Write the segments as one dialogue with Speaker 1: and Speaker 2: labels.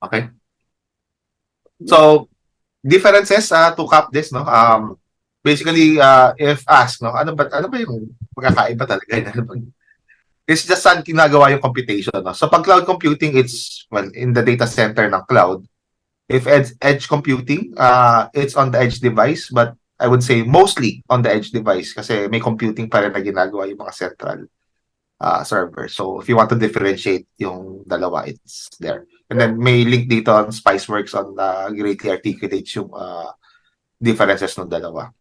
Speaker 1: Okay. So, differences to cap this, no? Basically, if asked, no, ano ba yung pagkakaiba talaga? It's just saan ginagawa yung computation. No? So, pag cloud computing, it's, well, in the data center ng cloud. If edge computing, it's on the edge device, but I would say mostly on the edge device kasi may computing pa rin na ginagawa yung mga central server. So, if you want to differentiate yung dalawa, it's there. And then may link dito on Spiceworks on greatly articulates yung differences ng dalawa.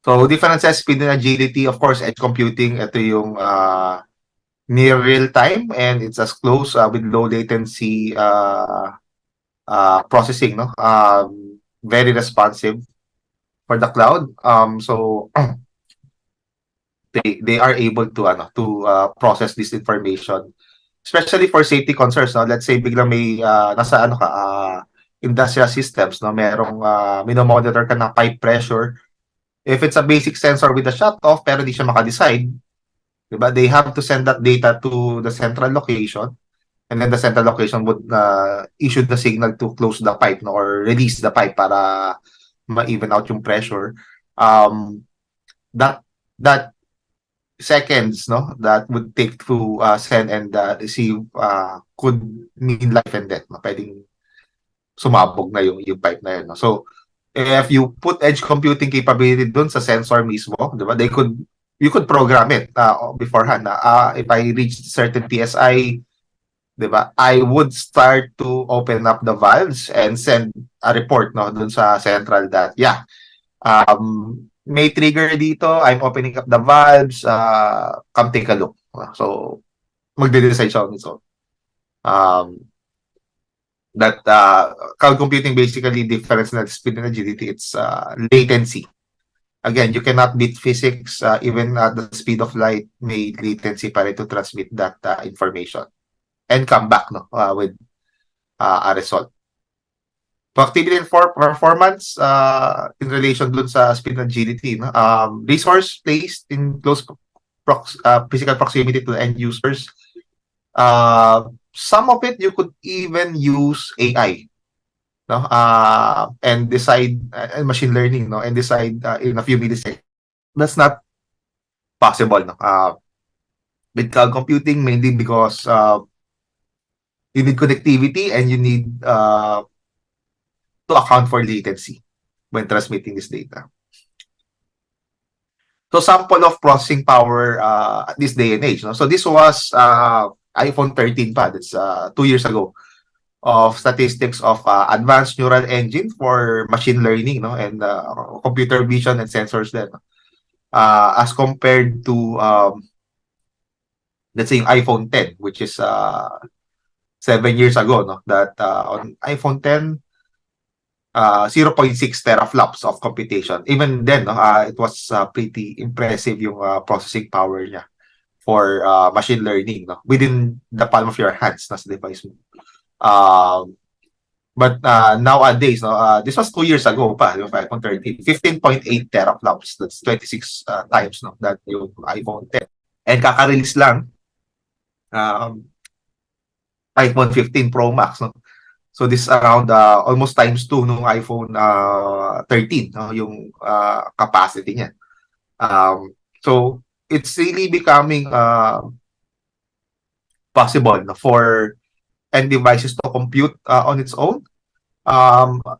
Speaker 1: So, differences, speed and agility, of course, edge computing, ito yung near real time and it's as close with low latency processing, no? Very responsive for the cloud. So, they are able to process this information, especially for safety concerns. No? Let's say biglang may nasa industrial systems, no, merong minomonitor ka ng pipe pressure. If it's a basic sensor with a shut-off pero di siya maka-decide, diba? They have to send that data to the central location and then the central location would issue the signal to close the pipe, no, or release the pipe para ma-even out yung pressure. That seconds, no, that would take to send and receive could mean life and death. No? Pwedeng sumabog na yung pipe na yun. No? So, if you put edge computing capability dun sa sensor mismo, di ba, you could program it beforehand. If I reach certain PSI, di ba, I would start to open up the valves and send a report, no, dun sa central that, yeah, may trigger dito, I'm opening up the valves, come take a look. So, magde-decide siya on its own. That cloud computing basically difference na speed and agility, it's latency. Again, you cannot beat physics, even at the speed of light, may latency pa rin to transmit that information and come back, no, with a result. Productivity and performance in relation dun sa speed and agility, no? Resource placed in close physical proximity to the end users. Some of it you could even use AI, no, and decide machine learning, no, and decide in a few milliseconds. That's not possible, no, with cloud computing, mainly because you need connectivity and you need to account for latency when transmitting this data. So, sample of processing power at this day and age, no? So, this was iPhone 13 pa, that's 2 years ago, of statistics of advanced neural engine for machine learning, no, and computer vision and sensors then, as compared to let's say iPhone 10, which is 7 years ago, no, that on iPhone 10 0.6 teraflops of computation. Even then, no, it was pretty impressive yung processing power niya for machine learning, no, within the palm of your hands na sa device mo. But nowadays, no, this was 2 years ago pa, yung iPhone 13, 15.8 teraflops. That's 26 times, no, that yung iPhone 10. And kaka-release lang iPhone 15 Pro Max, no. So this around almost times 2 nung iPhone 13, no, yung capacity niya. So it's really becoming possible, no, for end devices to compute on its own.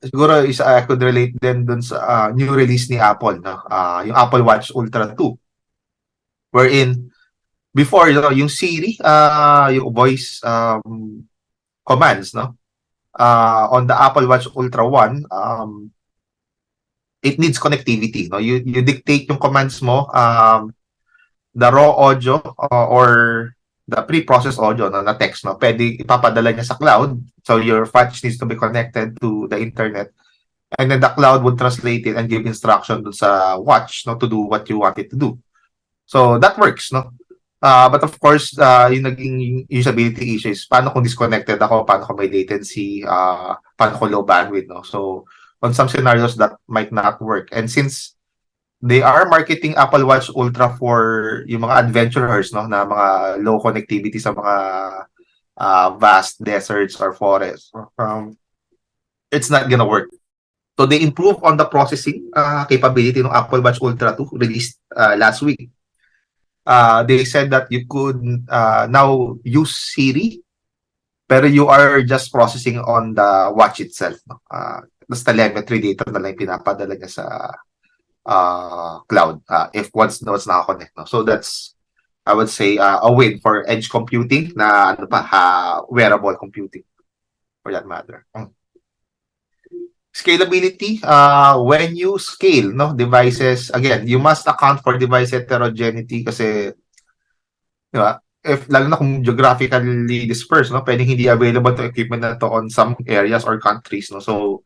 Speaker 1: Siguro I could relate din dun sa new release ni Apple, no? Yung Apple Watch Ultra 2, wherein before, you know, yung Siri, yung voice commands, no, on the Apple Watch Ultra 1, it needs connectivity, no? You dictate yung commands mo, the raw audio or the pre-processed audio na text, no, pwede ipapadala niya sa cloud. So your watch needs to be connected to the internet, and then the cloud would translate it and give instruction dun sa watch, no, to do what you want it to do. So that works, no. But of course, yung naging usability issue is paano kung disconnected ako, paano kung may latency, paano kung low bandwidth, no. So on some scenarios that might not work. And since they are marketing Apple Watch Ultra for yung mga adventurers, no, na mga low connectivity sa mga vast deserts or forests, it's not gonna work. So they improve on the processing capability ng Apple Watch Ultra 2 released last week. They said that you could now use Siri, pero you are just processing on the watch itself. No? Tapos telemetry data na lang pinapadala niya sa cloud if once nakakonect. No? So that's, I would say, a win for edge computing na ano pa, wearable computing for that matter. Scalability, when you scale devices, again, you must account for device heterogeneity kasi, di ba, if lalo na kung geographically dispersed, pwedeng hindi available to equipment na to on some areas or countries. So,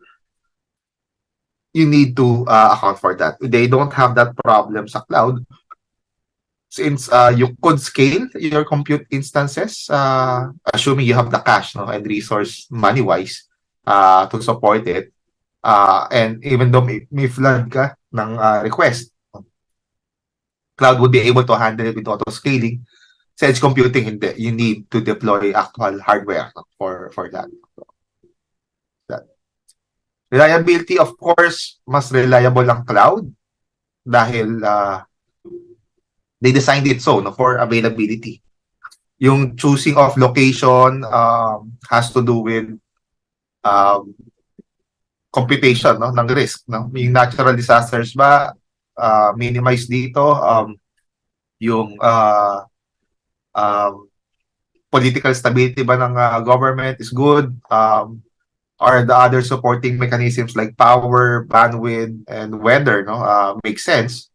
Speaker 1: you need to account for that. They don't have that problem sa cloud since you could scale your compute instances, assuming you have the cash and resource money-wise to support it. And even though may flood ka ng request, cloud would be able to handle it with auto-scaling. Sa edge computing, hindi. You need to deploy actual hardware for that. Reliability, of course, mas reliable ang cloud dahil they designed it so for availability. Yung choosing of location has to do with computation ng risk. Yung natural disasters ba, minimize dito. Yung political stability ba ng government is good. Are the other supporting mechanisms like power, bandwidth, and weather make sense.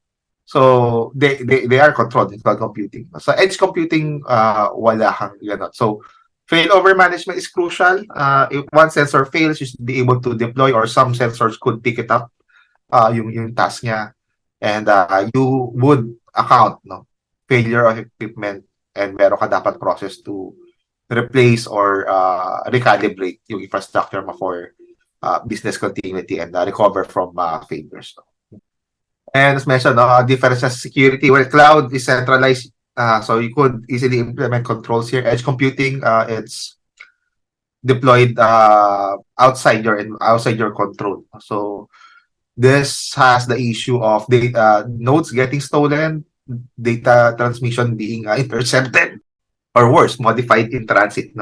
Speaker 1: So they are controlled in cloud computing. So edge computing, wala kang ganun. So failover management is crucial. If one sensor fails, you should be able to deploy, or some sensors could pick it up, yung task niya. And you would account failure of equipment, and meron ka dapat process to replace or recalibrate yung infrastructure mo for business continuity and recover from failures. And as mentioned, difference sa security. Well, cloud is centralized, so you could easily implement controls here. Edge computing, it's deployed outside your control. So this has the issue of data nodes getting stolen, data transmission being intercepted, or worse, modified in transit.